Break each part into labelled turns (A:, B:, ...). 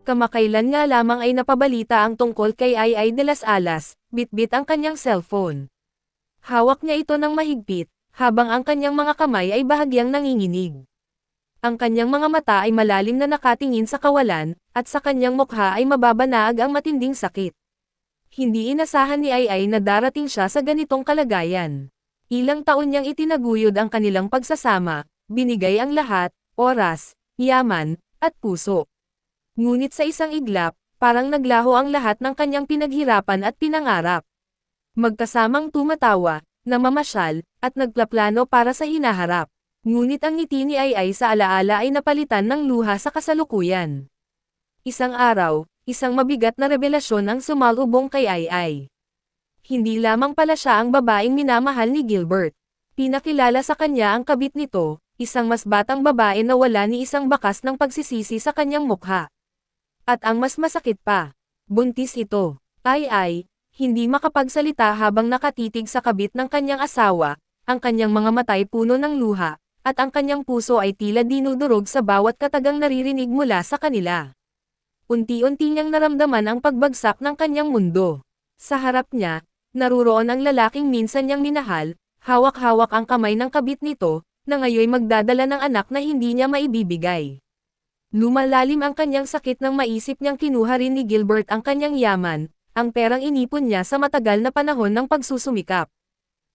A: Kamakailan nga lamang ay napabalita ang tungkol kay Ay de las Alas, bitbit ang kanyang cellphone. Hawak niya ito ng mahigpit, habang ang kanyang mga kamay ay bahagyang nanginginig. Ang kanyang mga mata ay malalim na nakatingin sa kawalan, at sa kanyang mukha ay mababanaag ang matinding sakit. Hindi inasahan ni Ay na darating siya sa ganitong kalagayan. Ilang taon niyang itinaguyod ang kanilang pagsasama, binigay ang lahat, oras, yaman, at puso. Ngunit sa isang iglap, parang naglaho ang lahat ng kanyang pinaghirapan at pinangarap. Magkasamang tumatawa, namamasyal, at nagplaplano para sa hinaharap. Ngunit ang ngiti ni Ay sa alaala ay napalitan ng luha sa kasalukuyan. Isang araw, isang mabigat na revelasyon ang sumalubong kay Ay. Hindi lamang pala siya ang babaeng minamahal ni Gilbert. Pinakilala sa kanya ang kabit nito, isang mas batang babae na wala ni isang bakas ng pagsisisi sa kanyang mukha. At ang mas masakit pa, buntis ito. Ay, hindi makapagsalita habang nakatitig sa kabit ng kanyang asawa, ang kanyang mga matay puno ng luha, at ang kanyang puso ay tila dinudurog sa bawat katagang naririnig mula sa kanila. Unti-unti niyang naramdaman ang pagbagsak ng kanyang mundo. Sa harap niya, naruroon ang lalaking minsan niyang minahal, hawak-hawak ang kamay ng kabit nito, na ngayoy magdadala ng anak na hindi niya maibibigay. Lumalalim ang kanyang sakit nang maisip niyang kinuha rin ni Gilbert ang kanyang yaman, ang perang inipon niya sa matagal na panahon ng pagsusumikap.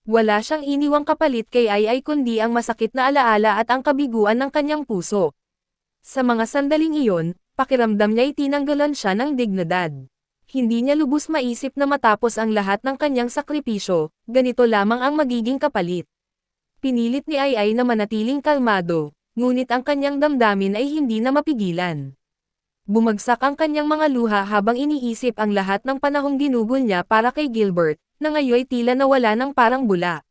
A: Wala siyang iniwang kapalit kay Ay kundi ang masakit na alaala at ang kabiguan ng kanyang puso. Sa mga sandaling iyon, pakiramdam niya itinanggalan siya ng dignidad. Hindi niya lubos maisip na matapos ang lahat ng kanyang sakripisyo, ganito lamang ang magiging kapalit. Pinilit ni Ay na manatiling kalmado. Ngunit ang kanyang damdamin ay hindi na mapigilan. Bumagsak ang kanyang mga luha habang iniisip ang lahat ng panahong ginugol niya para kay Gilbert, na ngayoy tila nawala ng parang bula.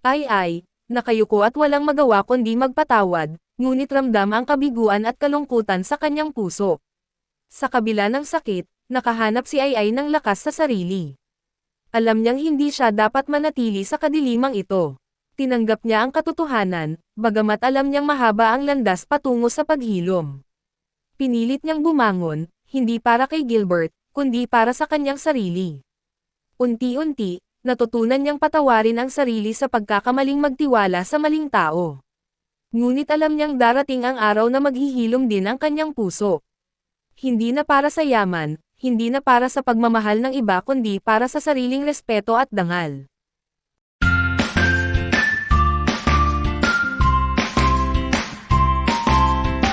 A: Ay, nakayuko at walang magawa kundi magpatawad, ngunit ramdam ang kabiguan at kalungkutan sa kanyang puso. Sa kabila ng sakit, nakahanap si Ay ng lakas sa sarili. Alam niyang hindi siya dapat manatili sa kadilimang ito. Tinanggap niya ang katotohanan, bagamat alam niyang mahaba ang landas patungo sa paghilom. Pinilit niyang bumangon, hindi para kay Gilbert, kundi para sa kanyang sarili. Unti-unti, natutunan niyang patawarin ang sarili sa pagkakamaling magtiwala sa maling tao. Ngunit alam niyang darating ang araw na maghihilom din ang kanyang puso. Hindi na para sa yaman, hindi na para sa pagmamahal ng iba kundi para sa sariling respeto at dangal.